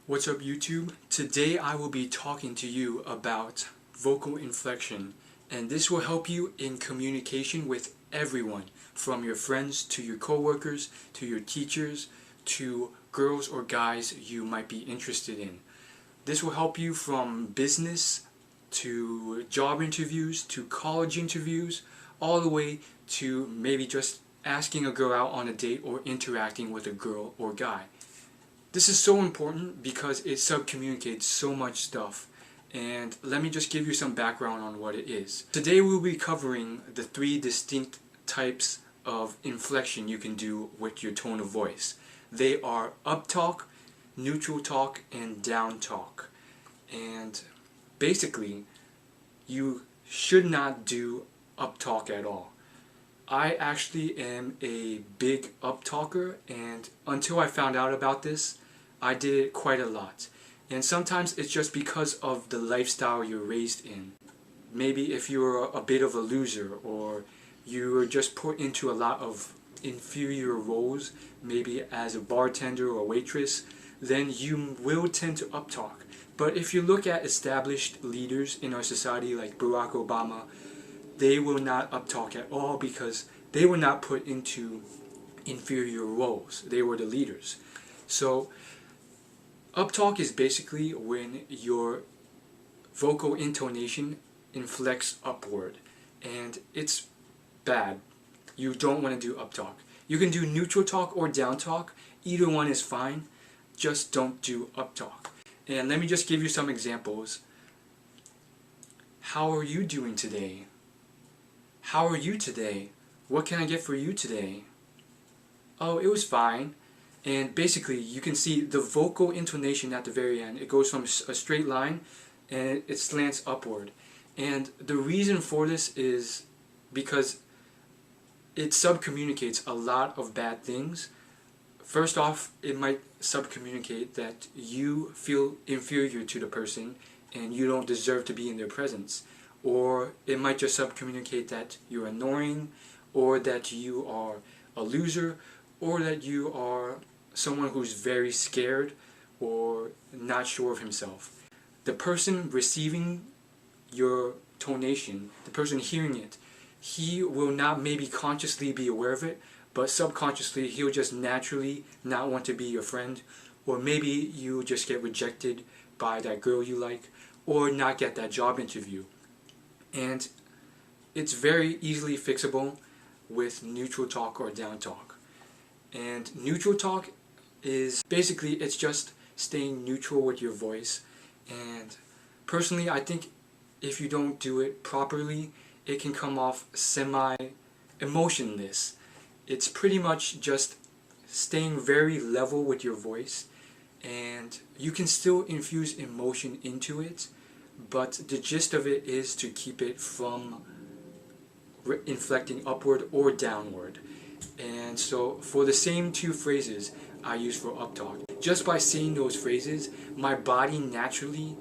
What's up YouTube? Today I will be talking to you about vocal inflection, and this will help you in communication with everyone, from your friends to your coworkers to your teachers to girls or guys you might be interested in. This will help you from business to job interviews to college interviews, all the way to maybe just asking a girl out on a date or interacting with a girl or guy. This is so important because it subcommunicates so much stuff, and let me just give you some background on what it is. Today we'll be covering the 3 distinct types of inflection you can do with your tone of voice. They are up talk, neutral talk, and down talk. And basically, you should not do up talk at all. I actually am a big up talker, and until I found out about this, I did it quite a lot. And sometimes it's just because of the lifestyle you're raised in. Maybe if you're a bit of a loser, or you were just put into a lot of inferior roles, maybe as a bartender or waitress, then you will tend to up talk. But if you look at established leaders in our society like Barack Obama, they will not uptalk at all because they were not put into inferior roles. They were the leaders. So uptalk is basically when your vocal intonation inflects upward, and it's bad. You don't want to do uptalk. You can do neutral talk or down talk. Either one is fine. Just don't do uptalk. And let me just give you some examples. How are you doing today? How are you today? What can I get for you today? Oh, it was fine. And basically, you can see the vocal intonation at the very end. It goes from a straight line and it slants upward. And the reason for this is because it subcommunicates a lot of bad things. First off, it might subcommunicate that you feel inferior to the person and you don't deserve to be in their presence. Or it might just subcommunicate that you're annoying, or that you are a loser, or that you are someone who's very scared or not sure of himself. The person receiving your tonation, the person hearing it, he will not maybe consciously be aware of it, but subconsciously he'll just naturally not want to be your friend, or maybe you just get rejected by that girl you like, or not get that job interview. And it's very easily fixable with neutral talk or down talk. And neutral talk is basically, it's just staying neutral with your voice. And personally, I think if you don't do it properly, it can come off semi-emotionless. It's pretty much just staying very level with your voice, and you can still infuse emotion into it, but the gist of it is to keep it from inflecting upward or downward. And so for the same 2 phrases I use for uptalk, just by saying those phrases, my body naturally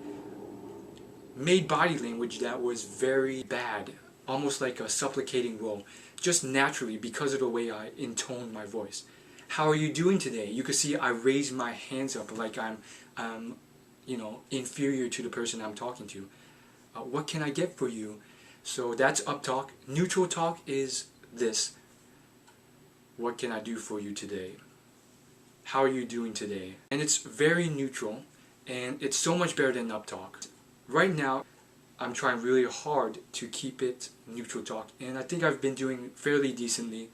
made body language that was very bad, almost like a supplicating role, just naturally because of the way I intone my voice. How are you doing today? You can see I raise my hands up like I'm inferior to the person I'm talking to. What can I get for you? So that's uptalk. Neutral talk is this. What can I do for you today? How are you doing today? And it's very neutral, and it's so much better than uptalk. Right now, I'm trying really hard to keep it neutral talk, and I think I've been doing fairly decently.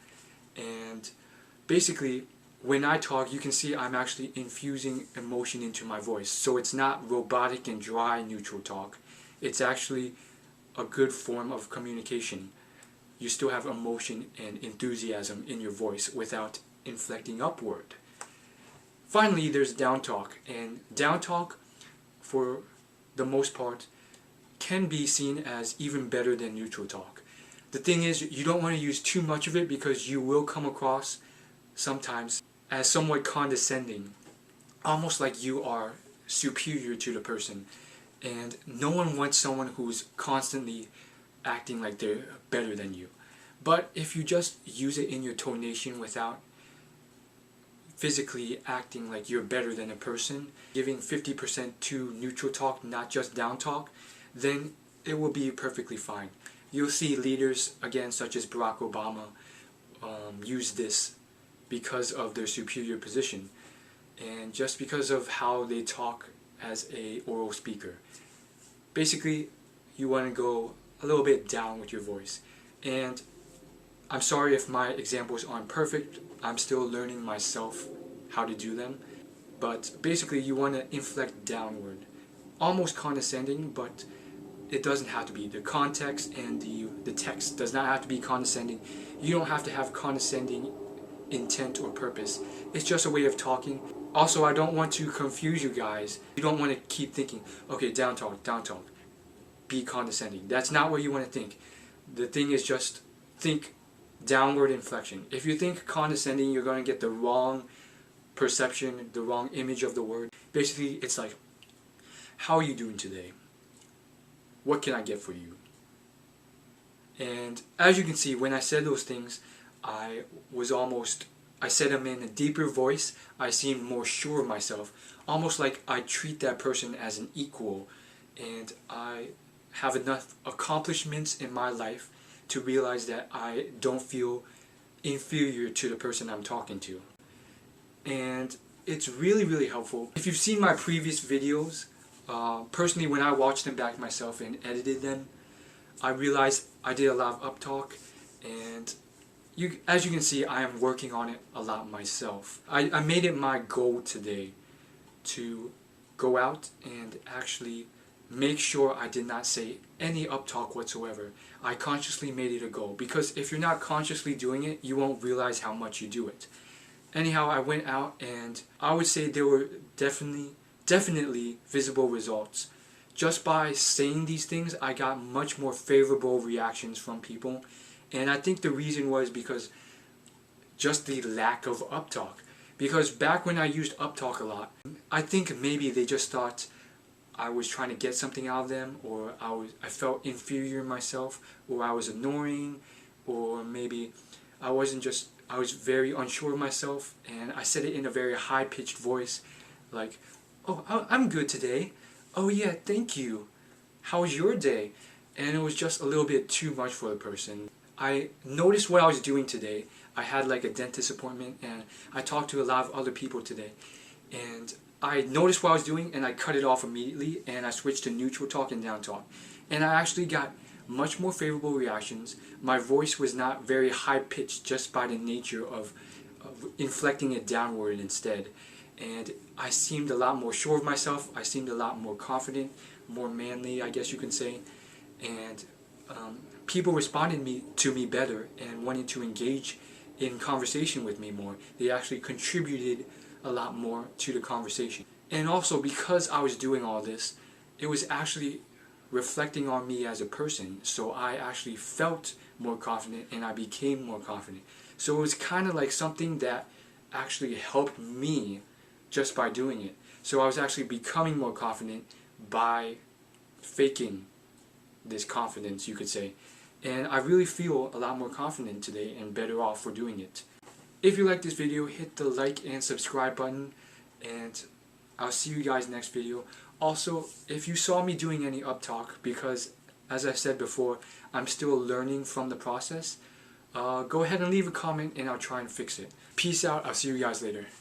And basically, when I talk, you can see I'm actually infusing emotion into my voice. So it's not robotic and dry neutral talk. It's actually a good form of communication. You still have emotion and enthusiasm in your voice without inflecting upward. Finally, there's down talk. And down talk, for the most part, can be seen as even better than neutral talk. The thing is, you don't want to use too much of it because you will come across sometimes as somewhat condescending, almost like you are superior to the person, and no one wants someone who's constantly acting like they're better than you. But if you just use it in your tonation without physically acting like you're better than a person, giving 50% to neutral talk, not just down talk, then it will be perfectly fine. You'll see leaders, again, such as Barack Obama, use this because of their superior position and just because of how they talk as a oral speaker. Basically, you want to go a little bit down with your voice. And I'm sorry if my examples aren't perfect. I'm still learning myself how to do them. But basically, you want to inflect downward. Almost condescending, but it doesn't have to be. The context and the text does not have to be condescending. You don't have to have condescending intent or purpose. It's just a way of talking. Also, I don't want to confuse you guys. You don't want to keep thinking, okay, down talk, be condescending. That's not what you want to think. The thing is just think downward inflection. If you think condescending, you're going to get the wrong perception, the wrong image of the word. Basically, it's like, how are you doing today? What can I get for you? And as you can see, when I said those things, I said them in a deeper voice. I seemed more sure of myself, almost like I treat that person as an equal, and I have enough accomplishments in my life to realize that I don't feel inferior to the person I'm talking to. And it's really, really helpful. If you've seen my previous videos, personally, when I watched them back myself and edited them, I realized I did a lot of uptalk, and as you can see, I am working on it a lot myself. I made it my goal today to go out and actually make sure I did not say any uptalk whatsoever. I consciously made it a goal, because if you're not consciously doing it, you won't realize how much you do it. Anyhow, I went out, and I would say there were definitely visible results. Just by saying these things, I got much more favorable reactions from people. And I think the reason was because just the lack of uptalk. Because back when I used uptalk a lot, I think maybe they just thought I was trying to get something out of them, or I felt inferior in myself, or I was annoying, or maybe I was very unsure of myself, and I said it in a very high-pitched voice, like, oh, I'm good today. Oh yeah, thank you. How was your day? And it was just a little bit too much for the person. I noticed what I was doing today. I had like a dentist appointment, and I talked to a lot of other people today. And I noticed what I was doing, and I cut it off immediately, and I switched to neutral talk and down talk. And I actually got much more favorable reactions. My voice was not very high-pitched just by the nature of inflecting it downward instead. And I seemed a lot more sure of myself. I seemed a lot more confident, more manly, I guess you can say. And people responded to me better and wanted to engage in conversation with me more. They actually contributed a lot more to the conversation. And also, because I was doing all this, it was actually reflecting on me as a person. So I actually felt more confident, and I became more confident. So it was kind of like something that actually helped me just by doing it. So I was actually becoming more confident by faking this confidence, you could say. And I really feel a lot more confident today and better off for doing it. If you like this video, hit the like and subscribe button, and I'll see you guys next video. Also, if you saw me doing any uptalk, because as I said before, I'm still learning from the process, go ahead and leave a comment and I'll try and fix it. Peace out. I'll see you guys later.